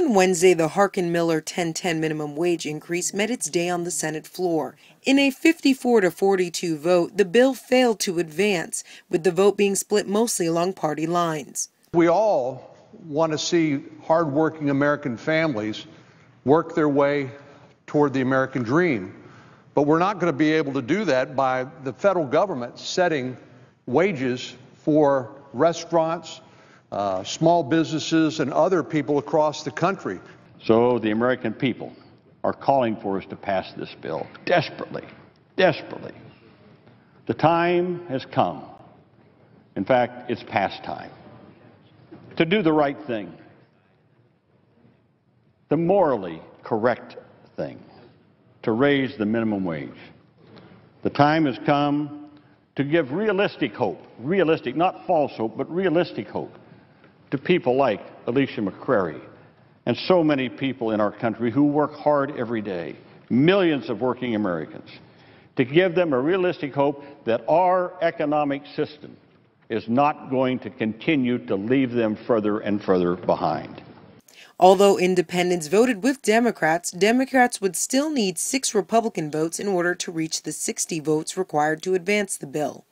On Wednesday, the Harkin-Miller 1010 minimum wage increase met its day on the Senate floor. In a 54-42 vote, the bill failed to advance, with the vote being split mostly along party lines. We all want to see hardworking American families work their way toward the American dream, but we're not going to be able to do that by the federal government setting wages for restaurants, small businesses, and other people across the country. So the American people are calling for us to pass this bill desperately, desperately. The time has come. In fact, it's past time to do the right thing, the morally correct thing, to raise the minimum wage. The time has come to give realistic hope, realistic, not false hope, but realistic hope to people like Alicia McCrary and so many people in our country who work hard every day, millions of working Americans, to give them a realistic hope that our economic system is not going to continue to leave them further and further behind. Although independents voted with Democrats, Democrats would still need 6 Republican votes in order to reach the 60 votes required to advance the bill.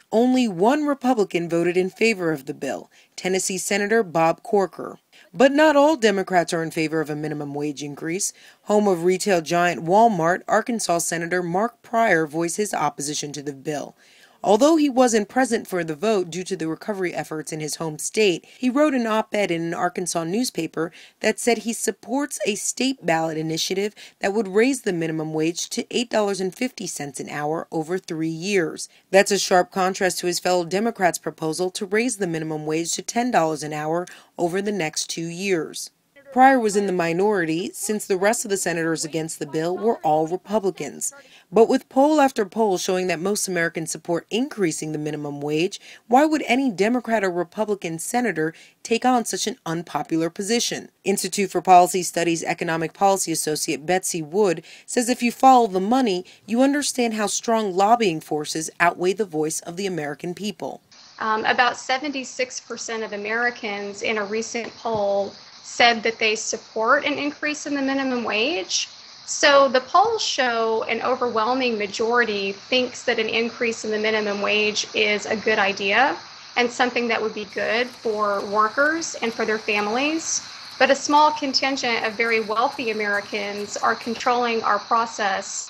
Only 1 Republican voted in favor of the bill, Tennessee Senator Bob Corker. But not all Democrats are in favor of a minimum wage increase. Home of retail giant Walmart, Arkansas Senator Mark Pryor voiced his opposition to the bill. Although he wasn't present for the vote due to the recovery efforts in his home state, he wrote an op-ed in an Arkansas newspaper that said he supports a state ballot initiative that would raise the minimum wage to $8.50 an hour over 3 years. That's a sharp contrast to his fellow Democrats' proposal to raise the minimum wage to $10 an hour over the next 2 years. Pryor was in the minority since the rest of the senators against the bill were all Republicans. But with poll after poll showing that most Americans support increasing the minimum wage, why would any Democrat or Republican senator take on such an unpopular position? Institute for Policy Studies Economic Policy Associate Betsy Wood says if you follow the money, you understand how strong lobbying forces outweigh the voice of the American people. About 76% of Americans in a recent poll said that they support an increase in the minimum wage. So the polls show an overwhelming majority thinks that an increase in the minimum wage is a good idea and something that would be good for workers and for their families. But a small contingent of very wealthy Americans are controlling our process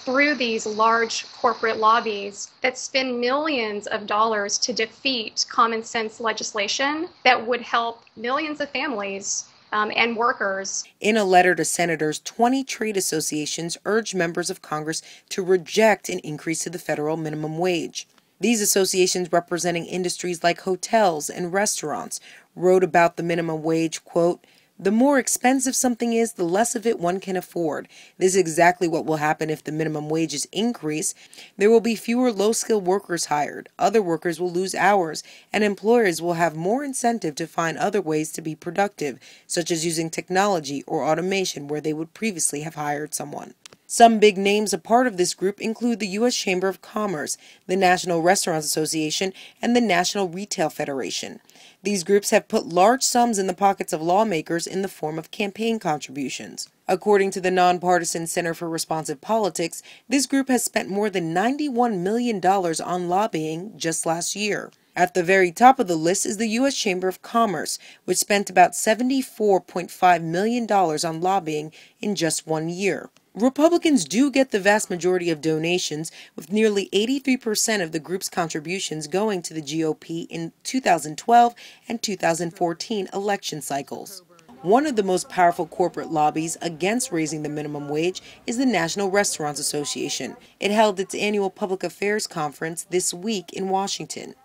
through these large corporate lobbies that spend millions of dollars to defeat common sense legislation that would help millions of families and workers. In a letter to senators, 20 trade associations urged members of Congress to reject an increase to the federal minimum wage. These associations, representing industries like hotels and restaurants, wrote about the minimum wage, quote, "The more expensive something is, the less of it one can afford. This is exactly what will happen if the minimum wages increase. There will be fewer low-skilled workers hired, other workers will lose hours, and employers will have more incentive to find other ways to be productive, such as using technology or automation where they would previously have hired someone." Some big names a part of this group include the U.S. Chamber of Commerce, the National Restaurants Association, and the National Retail Federation. These groups have put large sums in the pockets of lawmakers in the form of campaign contributions. According to the nonpartisan Center for Responsive Politics, this group has spent more than $91 million on lobbying just last year. At the very top of the list is the U.S. Chamber of Commerce, which spent about $74.5 million on lobbying in just 1 year. Republicans do get the vast majority of donations, with nearly 83% of the group's contributions going to the GOP in 2012 and 2014 election cycles. One of the most powerful corporate lobbies against raising the minimum wage is the National Restaurants Association. It held its annual public affairs conference this week in Washington.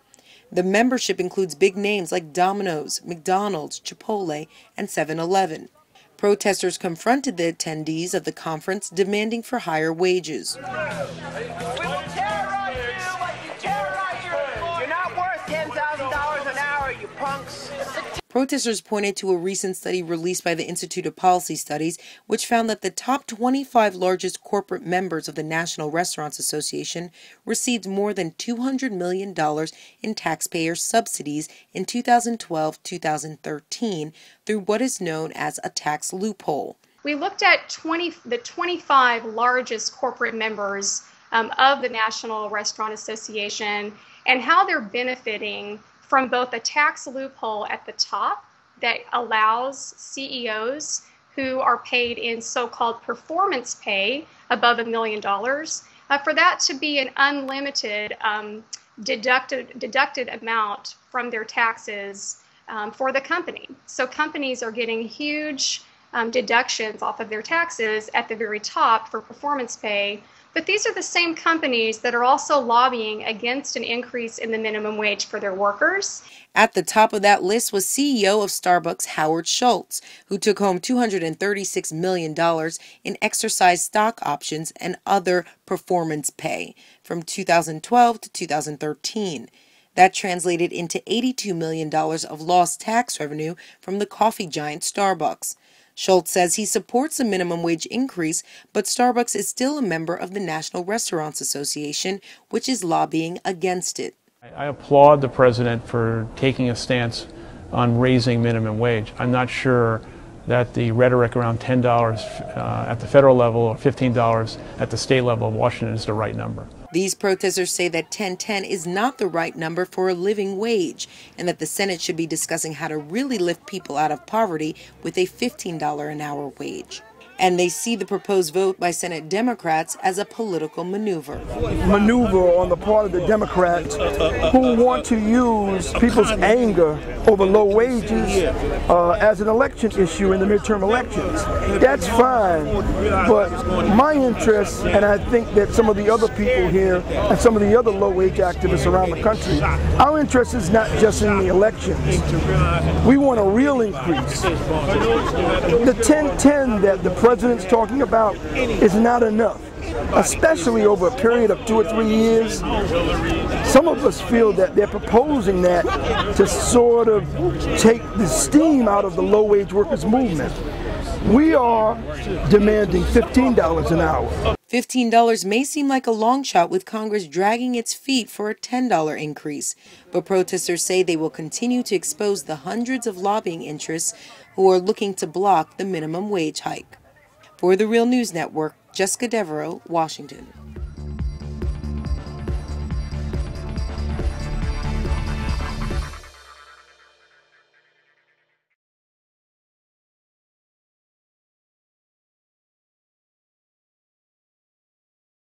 The membership includes big names like Domino's, McDonald's, Chipotle, and 7-Eleven. Protesters confronted the attendees of the conference, demanding for higher wages. We will terrorize you like you terrorize your... You're not worth $10,000 an hour, you punks. Protesters pointed to a recent study released by the Institute of Policy Studies, which found that the top 25 largest corporate members of the National Restaurants Association received more than $200 million in taxpayer subsidies in 2012-2013 through what is known as a tax loophole. We looked at the 25 largest corporate members of the National Restaurant Association and how they're benefiting from both a tax loophole at the top that allows CEOs who are paid in so-called performance pay above $1 million for that to be an unlimited deducted amount from their taxes for the company. So companies are getting huge deductions off of their taxes at the very top for performance pay. But these are the same companies that are also lobbying against an increase in the minimum wage for their workers. At the top of that list was CEO of Starbucks Howard Schultz, who took home $236 million in exercise stock options and other performance pay from 2012 to 2013. That translated into $82 million of lost tax revenue from the coffee giant Starbucks. Schultz says he supports a minimum wage increase, but Starbucks is still a member of the National Restaurants Association, which is lobbying against it. I applaud the president for taking a stance on raising minimum wage. I'm not sure that the rhetoric around $10 at the federal level or $15 at the state level of Washington is the right number. These protesters say that $10.10 is not the right number for a living wage and that the Senate should be discussing how to really lift people out of poverty with a $15 an hour wage. And they see the proposed vote by Senate Democrats as a political maneuver on the part of the Democrats who want to use people's anger over low wages as an election issue in the midterm elections. That's fine, but my interest, and I think that some of the other people here and some of the other low-wage activists around the country, our interest is not just in the elections. We want a real increase. The 10-10 that the president's talking about is not enough, especially over a period of 2 or 3 years. Some of us feel that they're proposing that to sort of take the steam out of the low-wage workers movement. We are demanding $15 an hour. $15 may seem like a long shot with Congress dragging its feet for a $10 increase, but protesters say they will continue to expose the hundreds of lobbying interests who are looking to block the minimum wage hike. For the Real News Network, Jessica Devereaux, Washington.